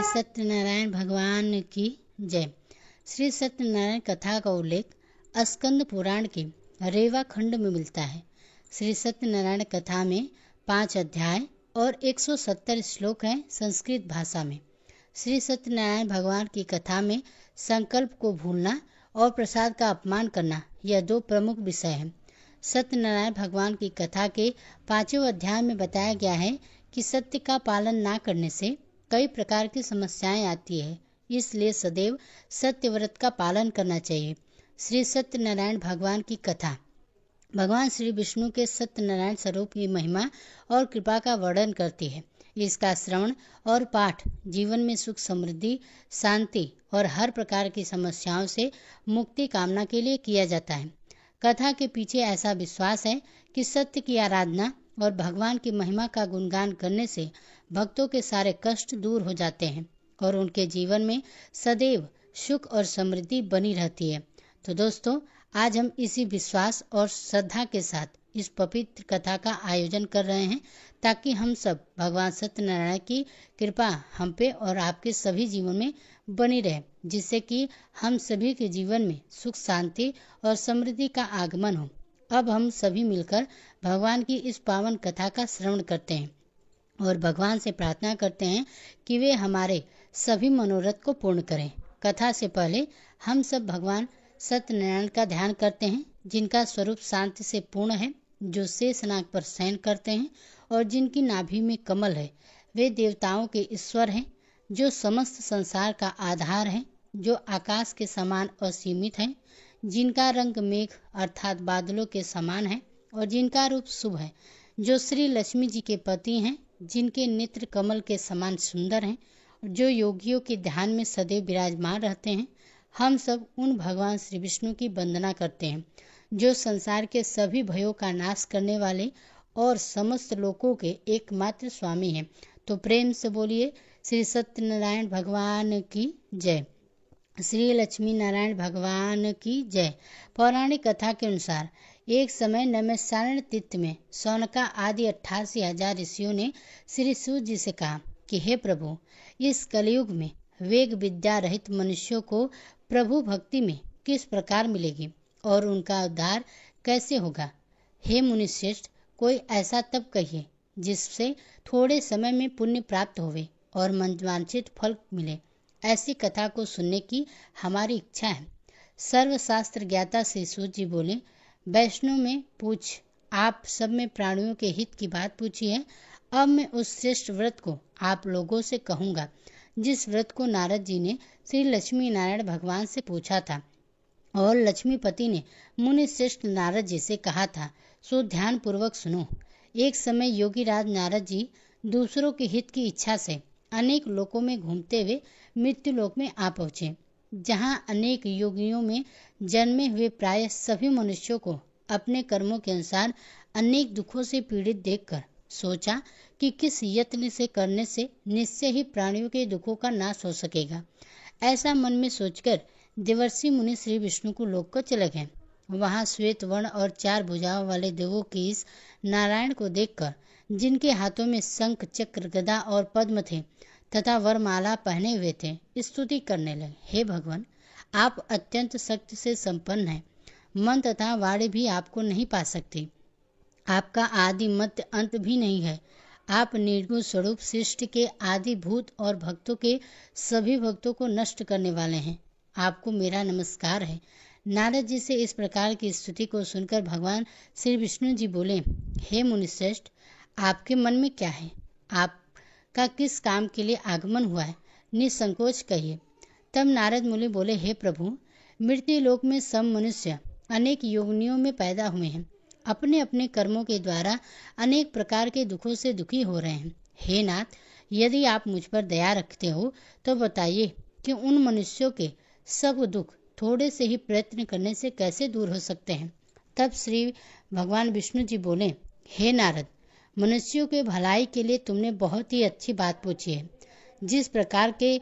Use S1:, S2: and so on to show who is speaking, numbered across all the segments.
S1: सत्यनारायण भगवान की जय। श्री सत्यनारायण कथा का उल्लेख स्कंद पुराण के रेवा खंड में मिलता है। श्री सत्यनारायण कथा में 5 अध्याय और 170 श्लोक हैं संस्कृत भाषा में। श्री सत्यनारायण भगवान की कथा में संकल्प को भूलना और प्रसाद का अपमान करना, यह 2 प्रमुख विषय हैं। सत्यनारायण भगवान की कथा के 5वें अध्याय में बताया गया है कि सत्य का पालन ना करने से कई प्रकार की समस्याएं आती है, इसलिए सदैव सत्य व्रत का पालन करना चाहिए। श्री सत्यनारायण भगवान की कथा भगवान श्री विष्णु के सत्यनारायण स्वरूप की महिमा और कृपा का वर्णन करती है। इसका श्रवण और पाठ जीवन में सुख, समृद्धि, शांति और हर प्रकार की समस्याओं से मुक्ति कामना के लिए किया जाता है। कथा के पीछे ऐसा विश्वास है कि सत्य की आराधना और भगवान की महिमा का गुणगान करने से भक्तों के सारे कष्ट दूर हो जाते हैं और उनके जीवन में सदैव सुख और समृद्धि बनी रहती है। तो दोस्तों, आज हम इसी विश्वास और श्रद्धा के साथ इस पवित्र कथा का आयोजन कर रहे हैं ताकि हम सब भगवान सत्यनारायण की कृपा हम पे और आपके सभी जीवन में बनी रहे, जिससे कि हम सभी के जीवन में सुख, शांति और समृद्धि का आगमन हो। अब हम सभी मिलकर भगवान की इस पावन कथा का श्रवण करते हैं और भगवान से प्रार्थना करते हैं कि वे हमारे सभी मनोरथ को पूर्ण करें। कथा से पहले हम सब भगवान सत्यनारायण का ध्यान करते हैं, जिनका स्वरूप शांति से पूर्ण है, जो शेषनाग पर शयन करते हैं और जिनकी नाभि में कमल है। वे देवताओं के ईश्वर हैं, जो समस्त संसार का आधार है, जो आकाश के समान असीमित है, जिनका रंग मेघ अर्थात बादलों के समान है और जिनका रूप शुभ है, जो श्री लक्ष्मी जी के पति हैं, जिनके नेत्र कमल के समान सुंदर हैं, जो योगियों के ध्यान में सदैव विराजमान रहते हैं। हम सब उन भगवान श्री विष्णु की वंदना करते हैं, जो संसार के सभी भयों का नाश करने वाले और समस्त लोकों के एकमात्र स्वामी हैं। तो प्रेम से बोलिए श्री सत्यनारायण भगवान की जय। श्री लक्ष्मी नारायण भगवान की जय। पौराणिक कथा के अनुसार एक समय नैमिषारण्य तीर्थ में शौनका आदि 88,000 ऋषियों ने श्री सूत जी से कहा कि हे प्रभु, इस कलयुग में वेग विद्या रहित मनुष्यों को प्रभु भक्ति में किस प्रकार मिलेगी और उनका उद्धार कैसे होगा। हे मुनिश्रेष्ठ, कोई ऐसा तप कहिए जिससे थोड़े समय में पुण्य प्राप्त होवे और मनवांछित फल मिले। ऐसी कथा को सुनने की हमारी इच्छा है। सर्वशास्त्र ज्ञाता श्री सूत जी बोले, वैष्णव में पूछ, आप सब में प्राणियों के हित की बात पूछी है। अब मैं उस श्रेष्ठ व्रत को आप लोगों से कहूँगा जिस व्रत को नारद जी ने श्री लक्ष्मी नारायण भगवान से पूछा था और लक्ष्मीपति ने मुनि श्रेष्ठ नारद जी से कहा था, सो ध्यान पूर्वक सुनो। एक समय योगी राज नारद जी दूसरों के हित की इच्छा से अनेक लोकों में घूमते हुए मृत्यु लोक में आ पहुँचे, जहाँ अनेक योगियों में जन्मे हुए प्राय सभी मनुष्यों को अपने कर्मों के अनुसार अनेक दुखों से पीड़ित देखकर सोचा कि किस यत्न से करने से निश्चय ही प्राणियों के दुखों का नाश हो सकेगा। ऐसा मन में सोचकर देवर्षि मुनि श्री विष्णु को लोक को चले गए। वहां श्वेत वर्ण और 4 भुजाओं वाले देवों की इस नारायण को देखकर, जिनके हाथों में शंख, चक्र, गदा और पद्म थे तथा वरमाला पहने हुए थे, स्तुति करने लगे। हे भगवान, आप अत्यंत शक्ति से संपन्न हैं। मन तथा वाणी भी आपको नहीं पा सकती। आपका आदि मध्य अंत भी नहीं है। आप निर्गुण स्वरूप सृष्टि के आदि भूत और भक्तों के सभी भक्तों को नष्ट करने वाले हैं। आपको मेरा नमस्कार है। नारद जी से इस प्रकार की स्तुति को सुनकर भगवान श्री विष्णु जी बोले, हे मुनिश्रेष्ठ, आपके मन में क्या है? आपका किस काम के लिए आगमन हुआ है? निसंकोच कहिए। तब नारद मुनि बोले, हे प्रभु, मृत्यु लोक में सब मनुष्य अनेक योनियों में पैदा हुए हैं, अपने अपने कर्मों के द्वारा अनेक प्रकार के दुखों से दुखी हो रहे हैं। हे नाथ, यदि आप मुझ पर दया रखते हो तो बताइए कि उन मनुष्यों के सब दुख थोड़े से ही प्रयत्न करने से कैसे दूर हो सकते हैं। तब श्री भगवान विष्णु जी बोले, हे नारद, मनुष्यों के भलाई के लिए तुमने बहुत ही अच्छी बात पूछी है। जिस प्रकार के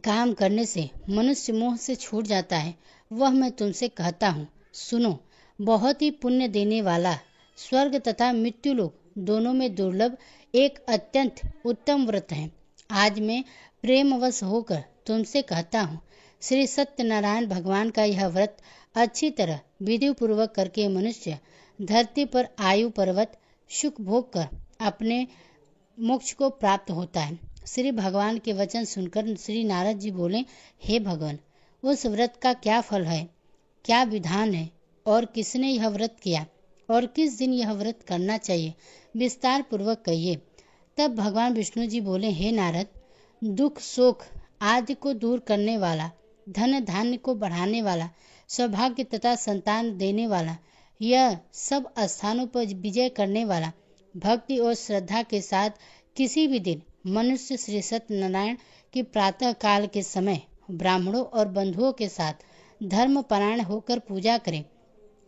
S1: काम करने से मनुष्य मोह से छूट जाता है, वह मैं तुमसे कहता हूँ, सुनो। बहुत ही पुण्य देने वाला स्वर्ग तथा मृत्यु लोक दोनों में दुर्लभ एक अत्यंत उत्तम व्रत है। आज मैं प्रेमवश होकर तुमसे कहता हूँ, श्री सत्यनारायण भगवान का यह व्रत अच्छी तरह विधि पूर्वक करके मनुष्य धरती पर आयु पर्वत सुख भोग कर अपने मोक्ष को प्राप्त होता है। श्री भगवान के वचन सुनकर श्री नारद जी बोले, हे भगवान, उस व्रत का क्या फल है, क्या विधान है, और किसने यह व्रत किया, और किस दिन यह व्रत करना चाहिए, विस्तार पूर्वक कहिए। तब भगवान विष्णु जी बोले, हे नारद, दुख शोक आदि को दूर करने वाला, धन धान्य को बढ़ाने वाला, सौभाग्य तथा संतान देने वाला, यह सब स्थानों पर विजय करने वाला, भक्ति और श्रद्धा के साथ किसी भी दिन मनुष्य श्री सत्यनारायण की प्रातः काल के समय ब्राह्मणों और बंधुओं के साथ धर्म परायण होकर पूजा करे,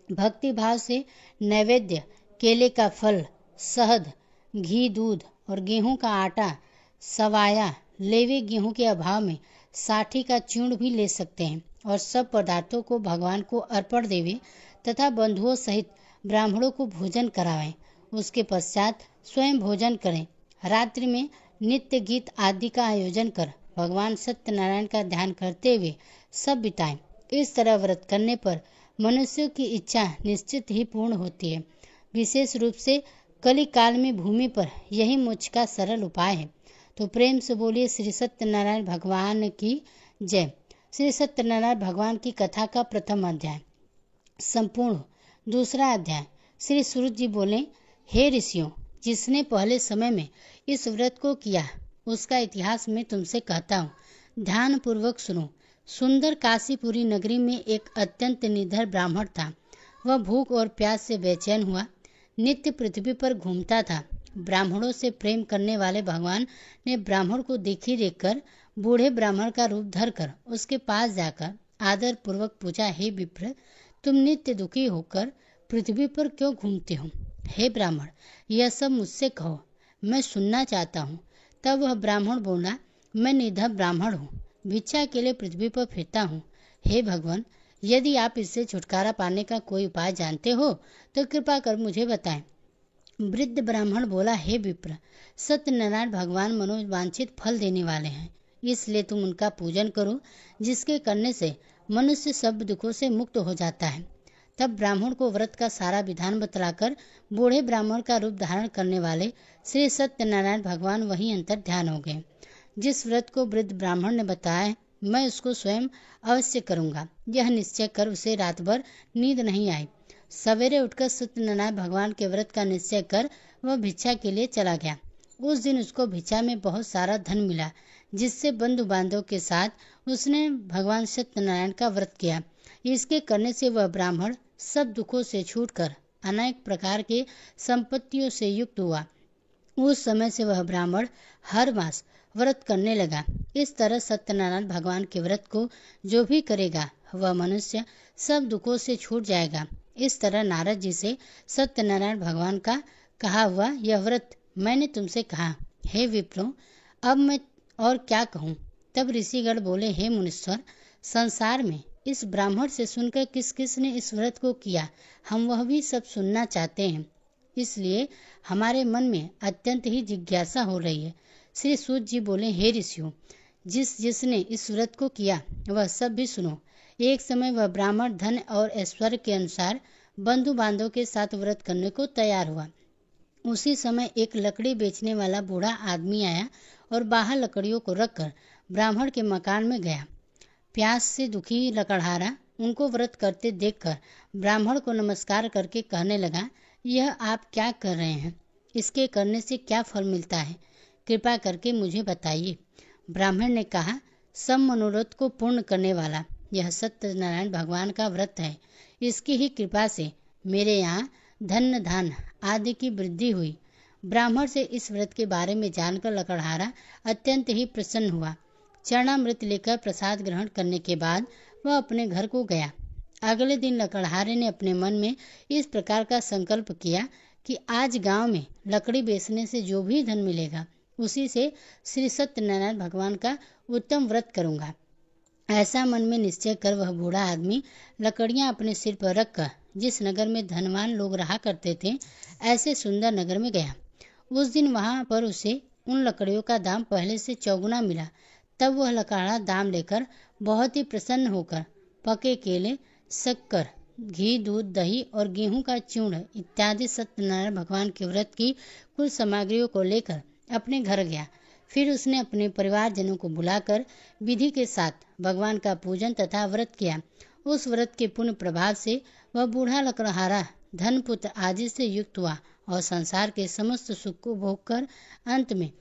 S1: भक्ति भाव से नैवेद्य, केले का फल, शहद, घी, दूध और गेहूं का आटा, सवाया, लेवे गेहूं के अभाव में साठी का चूर्ण भी ले सकते हैं, और सब पदार्थों को भगवान को अर्पण देवे तथा बंधुओं सहित ब्राह्मणों को भोजन करावें। उसके पश्चात स्वयं भोजन करें। रात्रि में नित्य गीत आदि का आयोजन कर भगवान सत्यनारायण का ध्यान करते हुए सब बिताएं। इस तरह व्रत करने पर मनुष्य की इच्छा निश्चित ही पूर्ण होती है। विशेष रूप से कली काल में भूमि पर यही मोक्ष का सरल उपाय है। तो प्रेम से बोलिए श्री सत्यनारायण भगवान की जय। श्री सत्यनारायण भगवान की कथा का प्रथम अध्याय संपूर्ण। दूसरा अध्याय। श्री सूरज जी बोले, हे ऋषियों, जिसने पहले समय में इस व्रत को किया उसका इतिहास मैं तुमसे कहता हूँ, ध्यान पूर्वक सुनो। सुंदर काशीपुरी नगरी में एक अत्यंत निडर ब्राह्मण था। वह भूख और प्यास से बेचैन हुआ नित्य पृथ्वी पर घूमता था। ब्राह्मणों से प्रेम करने वाले भगवान ने ब्राह्मण को देखी देखकर बूढ़े ब्राह्मण का रूप धरकर उसके पास जाकर आदर पूर्वक पूछा, हे विप्र, तुम नित्य दुखी होकर पृथ्वी पर क्यों घूमते हो? हे ब्राह्मण, यह सब मुझसे कहो, मैं सुनना चाहता हूँ। तब वह ब्राह्मण बोला, मैं निडर ब्राह्मण हूँ, भिक्षा के लिए पृथ्वी पर फिरता हूँ। हे भगवान, यदि आप इससे छुटकारा पाने का कोई उपाय जानते हो तो कृपा कर मुझे बताएं। वृद्ध ब्राह्मण बोला, हे विप्र, सत्यनारायण भगवान मनोवांछित फल देने वाले हैं, इसलिए तुम उनका पूजन करो, जिसके करने से मनुष्य सब दुखों से मुक्त हो जाता है। तब ब्राह्मण को व्रत का सारा विधान बतलाकर बूढ़े ब्राह्मण का रूप धारण करने वाले श्री सत्यनारायण भगवान वहीं अंतर ध्यान हो गए। जिस व्रत को वृद्ध ब्राह्मण ने बताया, मैं उसको स्वयं अवश्य करूंगा, यह निश्चय कर उसे रात भर नींद नहीं आई। सवेरे उठकर सत्यनारायण भगवान के व्रत का निश्चय कर वह भिक्षा के लिए चला गया। उस दिन उसको भिक्षा में बहुत सारा धन मिला, जिससे बंधु बांधवों के साथ उसने भगवान सत्यनारायण का व्रत किया। इसके करने से वह ब्राह्मण सब दुखों से छूटकर अनेक प्रकार के संपत्तियों से युक्त हुआ। उस समय से वह ब्राह्मण हर मास व्रत करने लगा। इस तरह सत्यनारायण भगवान के व्रत को जो भी करेगा वह मनुष्य सब दुखों से छूट जाएगा। इस तरह नारद जी से सत्यनारायण भगवान का कहा हुआ यह व्रत मैंने तुमसे कहा। हे विप्रो, अब मैं और क्या कहूँ? तब ऋषिगण बोले, हे मुनीश्वर, संसार में इस ब्राह्मण से सुनकर किस किस ने इस व्रत को किया, हम वह भी सब सुनना चाहते हैं, इसलिए हमारे मन में अत्यंत ही जिज्ञासा हो रही है। श्री सूत जी बोले, हे ऋषियों, जिसने इस व्रत को किया वह सब भी सुनो। एक समय वह ब्राह्मण धन और ऐश्वर्य के अनुसार बंधु बांधव के साथ व्रत करने को तैयार हुआ। उसी समय एक लकड़ी बेचने वाला बूढ़ा आदमी आया और बाहर लकड़ियों को रखकर ब्राह्मण के मकान में गया। प्यास से दुखी लकड़हारा उनको व्रत करते देखकर ब्राह्मण को नमस्कार करके कहने लगा, यह आप क्या कर रहे हैं? इसके करने से क्या फल मिलता है? कृपा करके मुझे बताइए। ब्राह्मण ने कहा, सब मनोरथ को पूर्ण करने वाला यह सत्यनारायण भगवान का व्रत है। इसकी ही कृपा से मेरे यहाँ धन धान आदि की वृद्धि हुई। ब्राह्मण से इस व्रत के बारे में जानकर लकड़हारा अत्यंत ही प्रसन्न हुआ। चरणामृत लेकर प्रसाद ग्रहण करने के बाद वह अपने घर को गया। अगले दिन लकड़हारे ने अपने मन में इस प्रकार का संकल्प किया कि आज गांव में लकड़ी बेचने से जो भी धन मिलेगा उसी से श्री सत्यनारायण भगवान का उत्तम व्रत करूंगा। ऐसा मन में निश्चय कर वह बूढ़ा आदमी लकड़ियां अपने सिर पर रखकर जिस नगर में धनवान लोग रहा करते थे ऐसे सुंदर नगर में गया। उस दिन वहां पर उसे उन लकड़ियों का दाम पहले से चौगुना मिला तब वह लकड़ा दाम लेकर बहुत ही प्रसन्न होकर पके केले, शक्कर, घी, दूध, दही और गेहूं का चूर्ण इत्यादि सत्यनारायण भगवान के व्रत की कुल सामग्रियों को लेकर अपने घर गया। फिर उसने अपने परिवारजनों को बुलाकर विधि के साथ भगवान का पूजन तथा व्रत किया। उस व्रत के पुण्य प्रभाव से वह बूढ़ा लकड़हारा धन पुत्र आदि से युक्त हुआ और संसार के समस्त सुख को भोग कर अंत में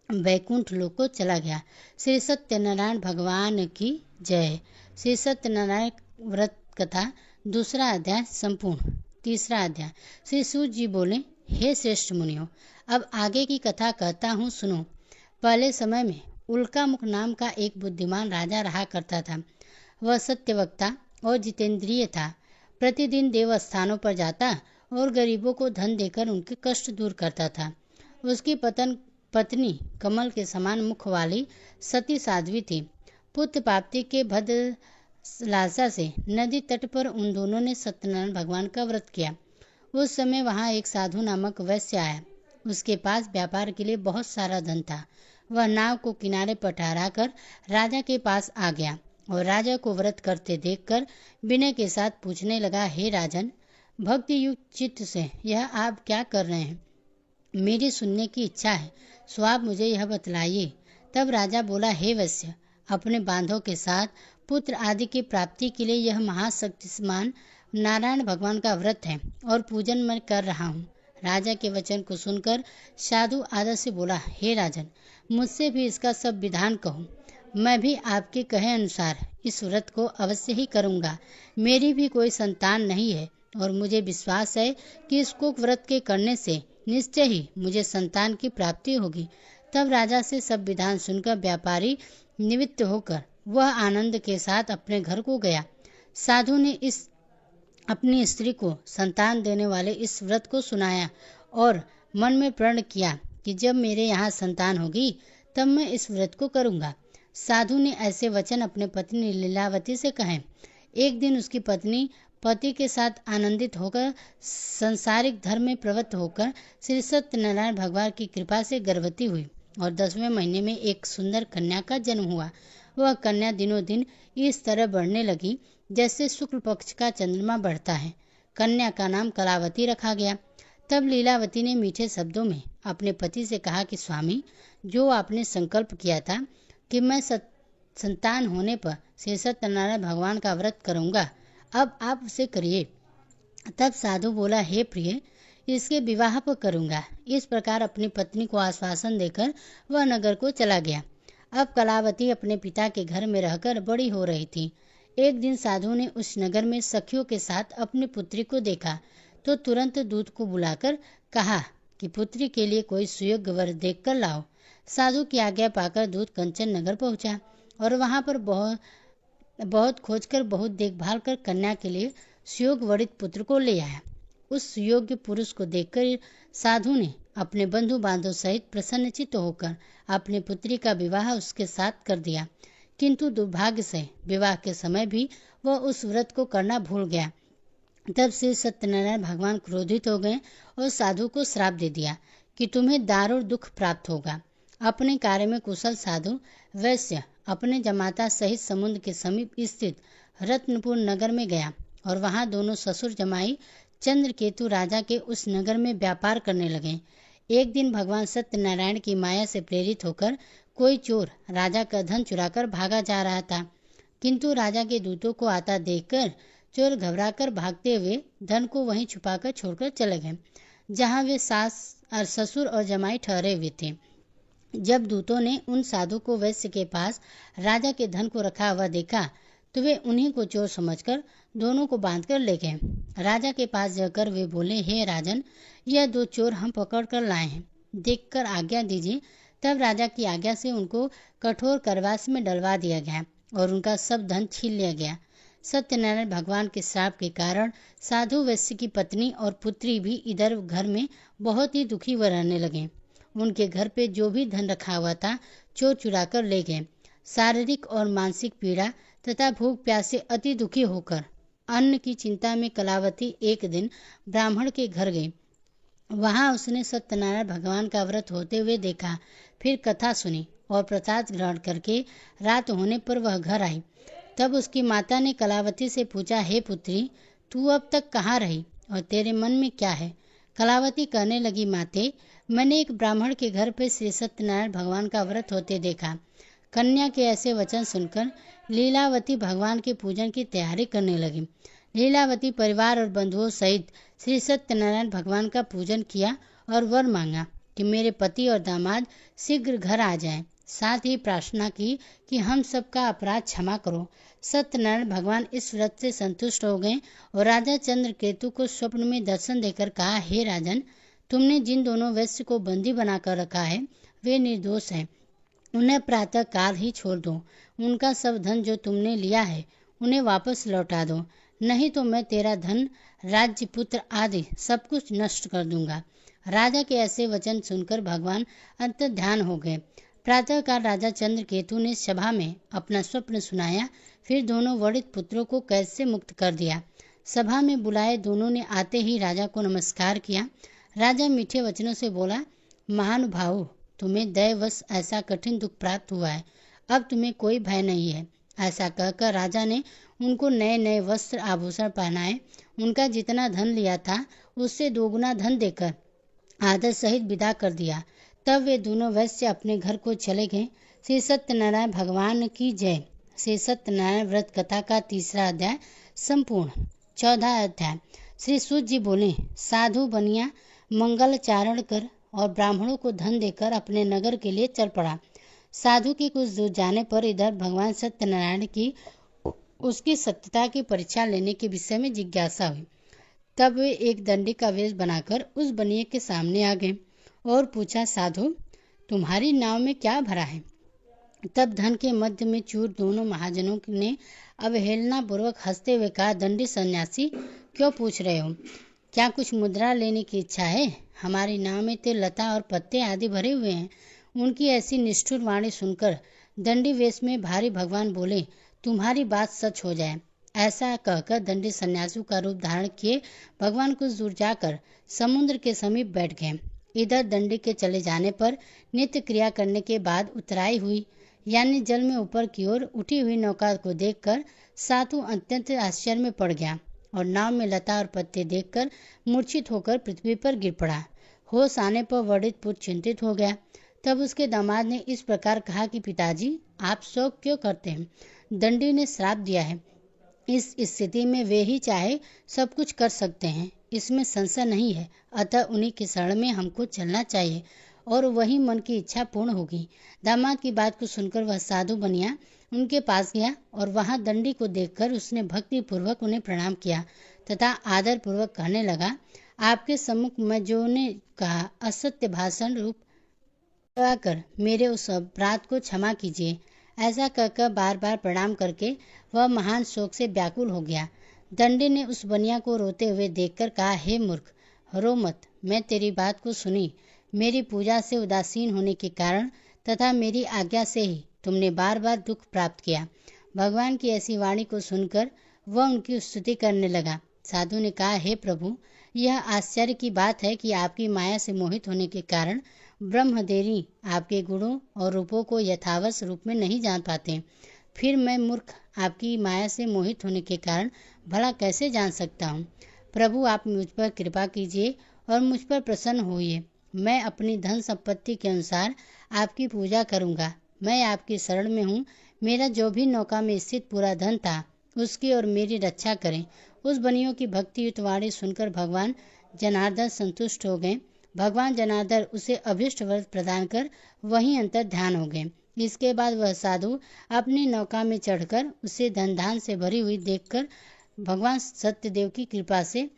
S1: वैकुंठ लोक को चला गया। श्री सत्यनारायण भगवान की जय। श्री सत्यनारायण व्रत कथा दूसरा अध्याय संपूर्ण। तीसरा अध्याय। श्री सूत जी बोले, हे श्रेष्ठ मुनियों, अब आगे की कथा कहता हूँ, सुनो। पहले समय में उल्कामुख नाम का एक बुद्धिमान राजा रहा करता था। वह सत्यवक्ता और जितेंद्रिय था। प्रतिदिन देव स्थानों पर जाता और गरीबों को धन देकर उनके कष्ट दूर करता था। उसकी पत्नी कमल के समान मुख वाली सती साध्वी थी। पुत्र प्राप्ति के भद्र लालसा से नदी तट पर उन दोनों ने सत्यनारायण भगवान का व्रत किया। उस समय वहां एक साधु नामक वैश्य आया। उसके पास व्यापार के लिए बहुत सारा धन था। वह नाव को किनारे पर ठहराकर राजा के पास आ गया और राजा को व्रत करते देखकर विनय के साथ पूछने लगा, हे राजन, भक्ति युक्त चित्त से यह आप क्या कर रहे हैं? मेरी सुनने की इच्छा है, सो आप मुझे यह बतलाइए। तब राजा बोला, हे वैश्य, अपने बांधों के साथ पुत्र आदि की प्राप्ति के लिए यह महाशक्तिमान नारायण भगवान का व्रत है और पूजन मैं कर रहा हूँ। राजा के वचन को सुनकर साधु आदर से बोला, हे राजन, मुझसे भी इसका सब विधान कहो। मैं भी आपके कहे अनुसार इस व्रत को अवश्य ही करूँगा। मेरी भी कोई संतान नहीं है और मुझे विश्वास है कि इसको व्रत के करने से निश्चय ही मुझे संतान की प्राप्ति होगी। तब राजा से सब विधान सुनकर व्यापारी निवृत्त होकर वह आनंद के साथ अपने घर को गया। साधु ने अपनी स्त्री को संतान देने वाले इस व्रत को सुनाया और मन में प्रण किया कि जब मेरे यहाँ संतान होगी तब मैं इस व्रत को करूँगा। साधु ने ऐसे वचन अपने पत्नी लीलावती से कहे। एक दिन उसकी पत्नी पति के साथ आनंदित होकर संसारिक धर्म में प्रवृत्त होकर श्री सत्यनारायण भगवान की कृपा से गर्भवती हुई और 10वें महीने में एक सुंदर कन्या का जन्म हुआ। वह कन्या दिनों दिन इस तरह बढ़ने लगी जैसे शुक्ल पक्ष का चंद्रमा बढ़ता है। कन्या का नाम कलावती रखा गया। तब लीलावती ने मीठे शब्दों में अपने पति से कहा कि स्वामी, जो आपने संकल्प किया था कि मैं संतान होने पर श्री सत्यनारायण भगवान का व्रत करूंगा, अब आप उसे करिए। तब साधु बोला, हे प्रिय, इसके विवाह पर करूंगा। इस प्रकार अपनी पत्नी को आश्वासन देकर वह नगर को चला गया। अब कलावती अपने पिता के घर में रहकर बड़ी हो रही थी। एक दिन साधु ने उस नगर में सखियों के साथ अपनी पुत्री को देखा तो तुरंत दूत को बुलाकर कहा कि पुत्री के लिए कोई सुयोग्य वर देखकर लाओ। साधु की आज्ञा पाकर दूत कंचन नगर पहुंचा और वहां पर बहुत खोजकर बहुत देखभाल कर कन्या के लिए सुयोग्य वरित पुत्र को ले आया। उस सुयोग्य पुरुष को देखकर साधु ने अपने बंधु बांधव सहित प्रसन्नचित्त होकर अपनी पुत्री का विवाह उसके साथ कर दिया। किंतु दुर्भाग्य से विवाह के समय भी वह उस व्रत को करना भूल गया। तब श्री सत्यनारायण भगवान क्रोधित हो गए और साधु को श्राप दे दिया कि तुम्हें दारुण दुख प्राप्त होगा। अपने कार्य में कुशल साधु वैश्य अपने जमाता सहित समुद्र के समीप स्थित रत्नपुर नगर में गया और वहां दोनों ससुर जमाई चंद्रकेतु राजा के उस नगर में व्यापार करने लगे। एक दिन भगवान सत्यनारायण की माया से प्रेरित होकर कोई चोर राजा का धन चुराकर भागा जा रहा था, किंतु राजा के दूतों को आता देखकर चोर घबराकर भागते हुए धन को वहीं छुपाकर छोड़कर चले गए जहां वे सास और ससुर और जमाई ठहरे हुए थे। जब दूतों ने उन साधु को वैश्य के पास राजा के धन को रखा हुआ देखा तो वे उन्हीं को चोर समझकर दोनों को बांधकर ले गए। राजा के पास जाकर वे बोले, हे राजन, यह दो चोर हम पकड़ कर लाए हैं, देखकर आज्ञा दीजिए। तब राजा की आज्ञा से उनको कठोर करवास में डलवा दिया गया और उनका सब धन छीन लिया गया। सत्यनारायण भगवान के श्राप के कारण साधु वैश्य की पत्नी और पुत्री भी इधर घर में बहुत ही दुखी व रहने लगे। उनके घर पे जो भी धन रखा हुआ था चोर चुरा कर ले गए। शारीरिक और मानसिक पीड़ा तथा भूख प्यास से अति दुखी होकर अन्न की चिंता में कलावती एक दिन ब्राह्मण के घर गई वहां उसने सत्यनारायण भगवान का व्रत होते हुए देखा। फिर कथा सुनी और प्रसाद ग्रहण करके रात होने पर वह घर आई। तब उसकी माता ने कलावती से पूछा, हे पुत्री, तू अब तक कहाँ रही और तेरे मन में क्या है? कलावती कहने लगी, माते, मैंने एक ब्राह्मण के घर पर श्री सत्यनारायण भगवान का व्रत होते देखा। कन्या के ऐसे वचन सुनकर लीलावती भगवान के पूजन की तैयारी करने लगी। लीलावती परिवार और बंधुओं सहित श्री सत्यनारायण भगवान का पूजन किया और वर मांगा कि मेरे पति और दामाद शीघ्र घर आ जाएं। साथ ही प्रार्थना की कि हम सबका अपराध क्षमा करो। सत्यनारायण भगवान इस व्रत से संतुष्ट हो गए और राजा चंद्रकेतु को स्वप्न में दर्शन देकर कहा, हे राजन, तुमने जिन दोनों वैश्य को बंदी बनाकर रखा है वे निर्दोष हैं। उन्हें प्रातः काल ही छोड़ दो। उनका सब धन जो तुमने लिया है उन्हें वापस लौटा दो, नहीं तो मैं तेरा धन, राज्य, पुत्र आदि सब कुछ नष्ट कर दूंगा। राजा के ऐसे वचन सुनकर भगवान अंतर्ध्यान हो गए। प्रातःकाल राजा चंद्रकेतु ने सभा में अपना स्वप्न सुनाया। फिर दोनों वरिष्ठ पुत्रों को कैद से मुक्त कर दिया। सभा में बुलाए दोनों ने आते ही राजा को नमस्कार किया। राजा मीठे वचनों से बोला, महानुभाव, तुम्हें दैवश ऐसा कठिन दुख प्राप्त हुआ है, अब तुम्हें कोई भय नहीं है। ऐसा कहकर राजा ने उनको नए नए वस्त्र आभूषण पहनाए। उनका जितना धन लिया था उससे दोगुना धन देकर आदर सहित विदा कर दिया। तब वे दोनों वैश्य अपने घर को चले गए। श्री सत्यनारायण भगवान की जय। श्री सत्यनारायण व्रत कथा का 3रा अध्याय संपूर्ण। 14 अध्याय। श्री सूत जी बोले, साधु बनिया मंगल चारण कर और ब्राह्मणों को धन देकर अपने नगर के लिए चल पड़ा। साधु की कुछ दूर जाने पर इधर भगवान सत्यनारायण की उसकी सत्यता की परीक्षा लेने के विषय में जिज्ञासा हुई। तब वे एक दंडी का वेश बनाकर उस बनिए के सामने आ गए और पूछा, साधु, तुम्हारी नाव में क्या भरा है? तब धन के मध्य में चूर दोनों महाजनों ने अवहेलना पूर्वक हंसते हुए कहा, दंडी सन्यासी, क्यों पूछ रहे हो? क्या कुछ मुद्रा लेने की इच्छा है? हमारी नाव में तो लता और पत्ते आदि भरे हुए हैं। उनकी ऐसी निष्ठुर वाणी सुनकर दंडी वेश में भारी भगवान बोले, तुम्हारी बात सच हो जाए। ऐसा कहकर दंडी सन्यासी का रूप धारण किए भगवान कुछ दूर जाकर समुद्र के समीप बैठ गए। इधर दंडी के चले जाने पर नित्य क्रिया करने के बाद उतराई हुई यानी जल में ऊपर की ओर उठी हुई नौका को देखकर साधु अत्यंत आश्चर्य में पड़ गया और नाव में लता और पत्ते देखकर मूर्छित होकर पृथ्वी पर गिर पड़ा। होश आने पर वरिष्ठ पुत्र चिंतित हो गया। तब उसके दामाद ने इस प्रकार कहा कि पिताजी, आप शोक क्यों करते हैं? दंडी ने श्राप दिया है। इस स्थिति में वे ही चाहे सब कुछ कर सकते हैं, इसमें संशय नहीं है। अतः उन्हीं की शरण में हमको चलना चाहिए और वही मन की इच्छा पूर्ण होगी। दामाद की बात को सुनकर वह साधु बनिया उनके पास गया और वहां दंडी को देखकर उसने भक्ति पूर्वक उन्हें प्रणाम किया तथा आदर पूर्वक कहने लगा, आपके सम्मुख मैं जो ने कहा असत्य भाषण रूप कर मेरे उस अपराध को क्षमा कीजिए। ऐसा कहकर बार बार प्रणाम करके वह महान शोक से व्याकुल हो गया। दंडी ने उस बनिया को रोते हुए देखकर कहा, हे मूर्ख, रो मत, मैं तेरी बात को सुनी। मेरी पूजा से उदासीन होने के कारण तथा मेरी आज्ञा से ही तुमने बार बार दुख प्राप्त किया। भगवान की ऐसी वाणी को सुनकर वह उनकी स्तुति करने लगा। साधु ने कहा, हे प्रभु, यह आश्चर्य की बात है कि आपकी माया से मोहित होने के कारण ब्रह्मदेवी आपके गुणों और रूपों को यथावश रूप में नहीं जान पाते। फिर मैं मूर्ख आपकी माया से मोहित होने के कारण भला कैसे जान सकता हूँ? प्रभु, आप मुझ पर कृपा कीजिए और मुझ पर प्रसन्न होइए। मैं अपनी धन संपत्ति के अनुसार आपकी पूजा करूँगा। मैं आपकी शरण में हूँ। मेरा जो भी नौका में स्थित पूरा धन था उसकी और मेरी रक्षा करें। उस बनियों की भक्तियुक्त वाणी सुनकर भगवान जनार्दन संतुष्ट हो गए। भगवान जनार्दन उसे अभीष्ट वर प्रदान कर वहीं अंतर ध्यान हो गए। इसके बाद वह साधु अपनी नौका में चढ़कर उसे धन धान से भरी हुई देखकर भगवान सत्यदेव की कृपा से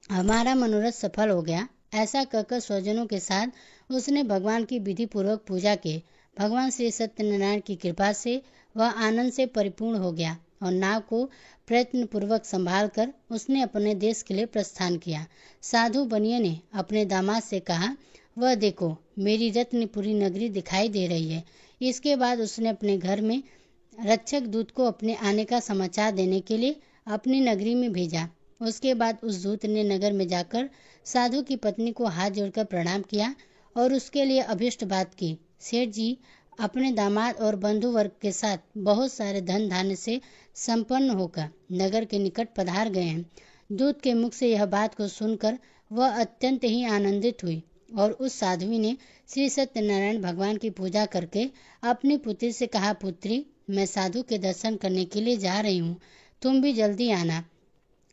S1: हमारा मनोरथ सफल हो गया। ऐसा कहकर स्वजनों के साथ उसने भगवान की विधि पूर्वक पूजा की। भगवान श्री सत्यनारायण की कृपा से वह आनंद से परिपूर्ण हो गया और नाव को प्रयत्न पूर्वक संभाल कर उसने अपने देश के लिए प्रस्थान किया। साधु बनिया ने अपने दामाद से कहा, वह देखो, मेरी रत्नपुरी नगरी दिखाई दे रही है। इसके बाद उसने अपने घर में रक्षक दूत को अपने आने का समाचार देने के लिए अपनी नगरी में भेजा। उसके बाद उस दूत ने नगर में जाकर साधु की पत्नी को हाथ जोड़कर प्रणाम किया और उसके लिए अभीष्ट बात की। सेठ जी अपने दामाद और बंधु वर्ग के साथ बहुत सारे धन धान्य से संपन्न होकर नगर के निकट पधार गए हैं। दूत के मुख से यह बात को सुनकर वह अत्यंत ही आनंदित हुई और उस साध्वी ने श्री सत्यनारायण भगवान की पूजा करके अपनी पुत्री से कहा, पुत्री, मैं साधु के दर्शन करने के लिए जा रही हूँ, तुम भी जल्दी आना।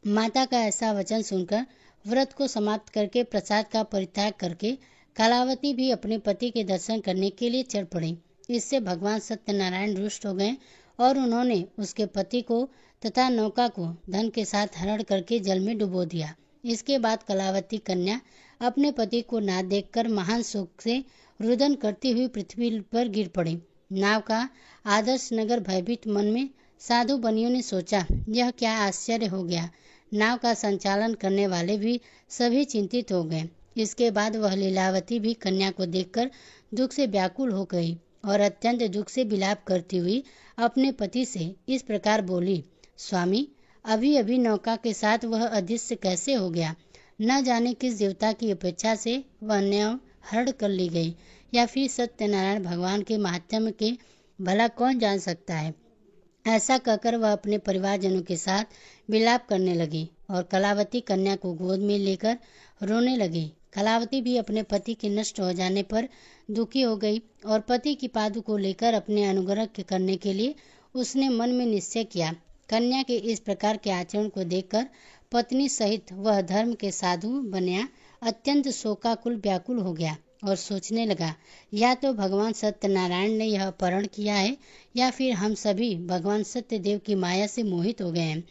S1: माता का ऐसा वचन सुनकर व्रत को समाप्त करके प्रसाद का परित्याग करके कलावती भी अपने पति के दर्शन करने के लिए चढ़ पड़ी। इससे भगवान सत्यनारायण रुष्ट हो गए और उन्होंने उसके पति को तथा नौका को धन के साथ हरण करके जल में डुबो दिया। इसके बाद कलावती कन्या अपने पति को ना देखकर महान शोक से रुदन करती हुई पृथ्वी पर गिर पड़ी। नाव का आदर्श नगर भयभीत मन में साधु बनियों ने सोचा, यह क्या आश्चर्य हो गया। नाव का संचालन करने वाले भी सभी चिंतित हो गए। इसके बाद वह लीलावती भी कन्या को देखकर दुख से व्याकुल हो गई और अत्यंत दुख से विलाप करती हुई अपने पति से इस प्रकार बोली, स्वामी, अभी अभी नौका के साथ वह अदृश्य कैसे हो गया। न जाने किस देवता की अपेक्षा से वह नाव हरण कर ली गई, या फिर सत्यनारायण भगवान के महात्म्य के भला कौन जान सकता है। ऐसा कहकर वह अपने परिवारजनों के साथ विलाप करने लगी और कलावती कन्या को गोद में लेकर रोने लगी। कलावती भी अपने पति के नष्ट हो जाने पर दुखी हो गई और पति की पादु को लेकर अपने अनुग्रह करने के लिए उसने मन में निश्चय किया। कन्या के इस प्रकार के आचरण को देखकर पत्नी सहित वह धर्म के साधु बन्या अत्यंत शोकाकुल व्याकुल हो गया और सोचने लगा, या तो भगवान सत्यनारायण ने यह अपहरण किया है या फिर हम सभी भगवान सत्यदेव की माया से मोहित हो गए हैं।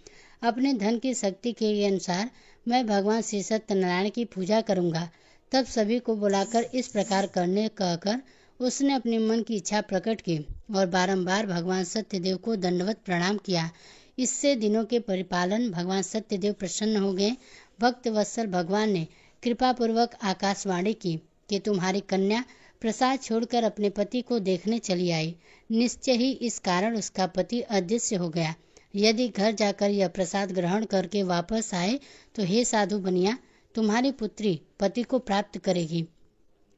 S1: अपने धन की शक्ति के अनुसार मैं भगवान श्री सत्यनारायण की पूजा करूंगा। तब सभी को बुलाकर इस प्रकार करने कहकर उसने अपने मन की इच्छा प्रकट की और बारंबार भगवान सत्यदेव को दंडवत प्रणाम किया। इससे दिनों के परिपालन भगवान सत्यदेव प्रसन्न हो गए। भक्त वत्सल भगवान ने कृपा पूर्वक आकाशवाणी की कि तुम्हारी कन्या प्रसाद छोड़कर अपने पति को देखने चली आई। निश्चय ही इस कारण उसका पति अदृश्य हो गया। यदि घर जाकर यह प्रसाद ग्रहण करके वापस आए तो हे साधु बनिया, तुम्हारी पुत्री पति को प्राप्त करेगी,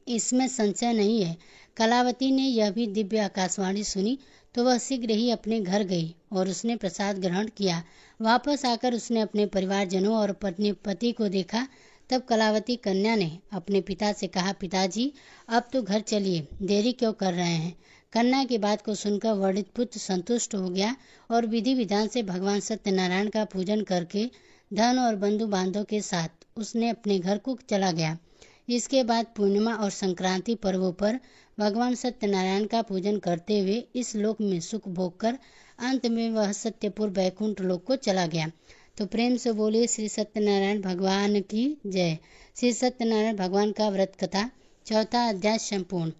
S1: इसमें संशय नहीं है। कलावती ने यह भी दिव्य आकाशवाणी सुनी तो वह शीघ्र ही अपने घर गई और उसने प्रसाद ग्रहण किया। वापस आकर उसने अपने परिवारजनों और अपने पति को देखा। तब कलावती कन्या ने अपने पिता से कहा, पिताजी, अब तो घर चलिए, देरी क्यों कर रहे हैं। कन्या की बात को सुनकर वर्णित पुत्र संतुष्ट हो गया और विधि विधान से भगवान सत्यनारायण का पूजन करके धन और बंधु बांधव के साथ उसने अपने घर को चला गया। इसके बाद पूर्णिमा और संक्रांति पर्वों पर भगवान सत्यनारायण का पूजन करते हुए इस लोक में सुख भोग कर अंत में वह सत्यपुर बैकुंठ लोक को चला गया। तो प्रेम से बोलिए श्री सत्यनारायण भगवान की जय। श्री सत्यनारायण भगवान का व्रत कथा चौथा अध्याय संपूर्ण।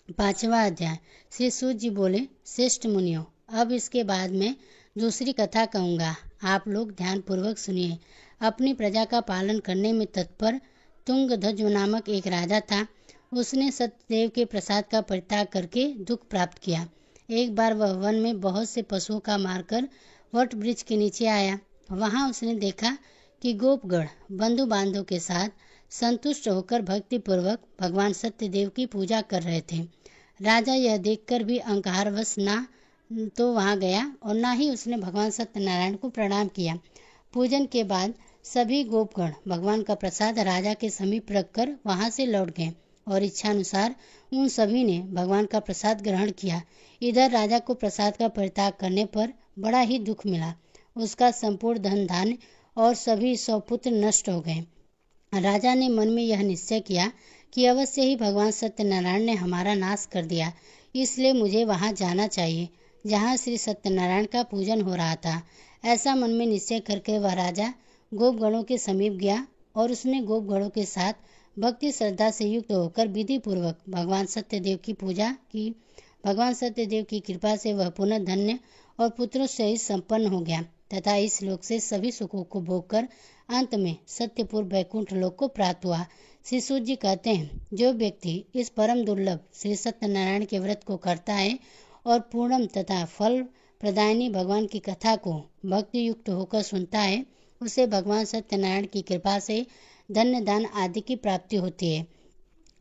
S1: पांचवा अध्याय। श्री सूत जी बोले, श्रेष्ठ मुनियों, अब इसके बाद मैं दूसरी कथा कहूँगा, आप लोग ध्यान पूर्वक सुनिए। अपनी प्रजा का पालन करने में तत्पर तुंगध्वज नामक एक राजा था। उसने सत्यदेव के प्रसाद का परित्याग करके दुख प्राप्त किया। एक बार वह वन में बहुत से पशुओं का मारकर वट वृक्ष के नीचे आया। वहां उसने देखा कि गोपगण बंधु बांधव के साथ संतुष्ट होकर भक्ति पूर्वक भगवान सत्यदेव की पूजा कर रहे थे। राजा यह देखकर भी अहंकारवश ना तो वहां गया और ना ही उसने भगवान सत्यनारायण को प्रणाम किया। पूजन के बाद सभी गोपगण भगवान का प्रसाद राजा के समीप रखकर वहां से लौट गए और इच्छानुसार उन सभी ने भगवान का प्रसाद ग्रहण किया। इधर राजा को प्रसाद का परित्याग करने पर बड़ा ही दुख मिला। उसका संपूर्ण धन धान्य और सभी सौपुत्र नष्ट हो गए। राजा ने मन में यह निश्चय किया कि अवश्य ही भगवान सत्यनारायण ने हमारा नाश कर दिया, इसलिए मुझे वहां जाना चाहिए जहां श्री सत्यनारायण का पूजन हो रहा था। ऐसा मन में निश्चय करके वह राजा गोपगणों के समीप गया और उसने गोपगणों के साथ भक्ति श्रद्धा से युक्त होकर विधि पूर्वक भगवान सत्यदेव की पूजा की। भगवान सत्यदेव की कृपा से वह पुनः धन्य और पुत्रों सहित संपन्न हो गया तथा इस लोक से सभी सुखों को भोग कर अंत में सत्यपुर बैकुंठ लोक को प्राप्त हुआ। श्री सूत जी कहते हैं, जो व्यक्ति इस परम दुर्लभ श्री सत्यनारायण के व्रत को करता है और पूर्णम तथा फल प्रदायनी भगवान की कथा को भक्ति युक्त होकर सुनता है, उसे भगवान सत्यनारायण की कृपा से धन्य दान आदि की प्राप्ति होती है।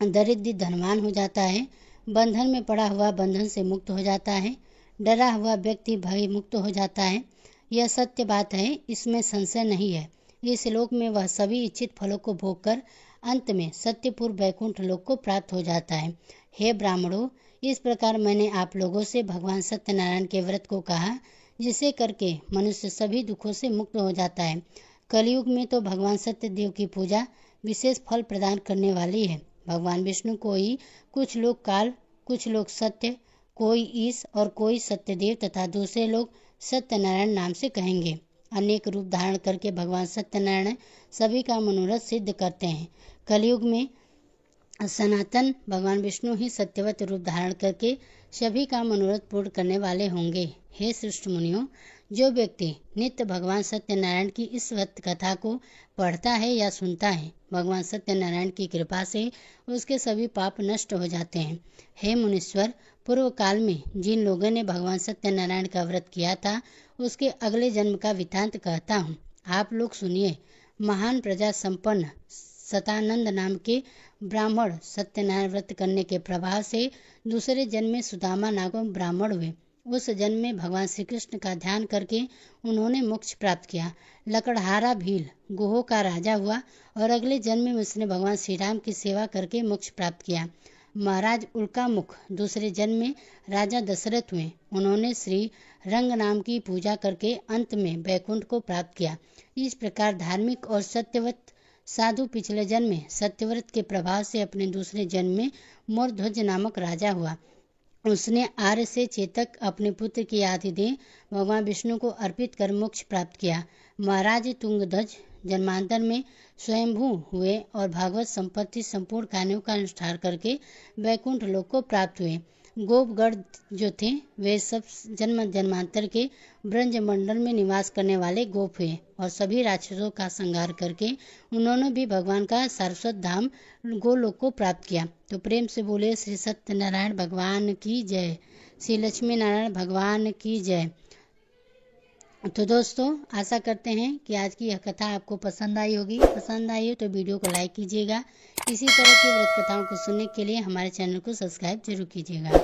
S1: दरिद्र धनवान हो जाता है, बंधन में पड़ा हुआ बंधन से मुक्त हो जाता है, डरा हुआ व्यक्ति भय मुक्त हो जाता है। यह सत्य बात है, इसमें संशय नहीं है। इस लोक में वह सभी इच्छित फलों को भोग कर अंत में सत्यपुर वैकुंठ लोक को प्राप्त हो जाता है। हे ब्राह्मणों, इस प्रकार मैंने आप लोगों से भगवान सत्यनारायण के व्रत को कहा, जिसे करके मनुष्य सभी दुखों से मुक्त हो जाता है। कलयुग में तो भगवान सत्यदेव की पूजा विशेष फल प्रदान करने वाली है। भगवान विष्णु को ही कुछ लोग काल, कुछ लोग सत्य, कोई ईश और कोई सत्यदेव तथा दूसरे लोग सत्यनारायण नाम से कहेंगे। अनेक रूप धारण करके भगवान सत्यनारायण सभी का मनोरथ सिद्ध करते हैं। कलयुग में सनातन भगवान विष्णु ही सत्यवत रूप धारण करके सभी का मनोरथ पूर्ण करने वाले होंगे। हे श्रेष्ठ मुनियों, जो व्यक्ति नित्य भगवान सत्यनारायण की इस व्रत कथा को पढ़ता है या सुनता है, भगवान सत्यनारायण की कृपा से उसके सभी पाप नष्ट हो जाते हैं। हे मुनीश्वर, पूर्व काल में जिन लोगों ने भगवान सत्यनारायण का व्रत किया था, उसके अगले जन्म का वृत्तांत कहता हूँ, आप लोग सुनिए। महान प्रजा संपन्न सतानंद नाम के ब्राह्मण सत्यनारायण व्रत करने के प्रभाव से दूसरे जन्म में सुदामा नामक ब्राह्मण हुए। उस जन्म में भगवान श्री कृष्ण का ध्यान करके उन्होंने मोक्ष प्राप्त किया। लकड़हारा भील गोह का राजा हुआ और अगले जन्म में उसने भगवान श्री राम की सेवा करके मोक्ष प्राप्त किया। महाराज उल्कामुख दूसरे जन्म में राजा दशरथ हुए। उन्होंने श्री रंग नाम की पूजा करके अंत में वैकुंठ को प्राप्त किया। इस प्रकार धार्मिक और सत्यवत साधु पिछले जन्म में सत्यव्रत के प्रभाव से अपने दूसरे जन्म में मोरध्वज नामक राजा हुआ। उसने आर्य से चेतक अपने पुत्र की आदिदेह भगवान विष्णु को अर्पित कर मोक्ष प्राप्त किया। महाराज तुंगध्वज जन्मांतर में स्वयंभू हुए और भागवत संपत्ति संपूर्ण कार्यों का अनुष्ठान करके वैकुंठ लोक को प्राप्त हुए। गोपगढ़ जो थे वे सब जन्मांतर के ब्रज मंडल में निवास करने वाले गोप हुए और सभी राक्षसों का संहार करके उन्होंने भी भगवान का सारस्वत धाम गोलोक को प्राप्त किया। तो प्रेम से बोले श्री सत्यनारायण भगवान की जय, श्री लक्ष्मी नारायण भगवान की जय। तो दोस्तों, आशा करते हैं कि आज की यह कथा आपको पसंद आई होगी। पसंद आई हो तो वीडियो को लाइक कीजिएगा। इसी तरह की व्रत कथाओं को सुनने के लिए हमारे चैनल को सब्सक्राइब जरूर कीजिएगा।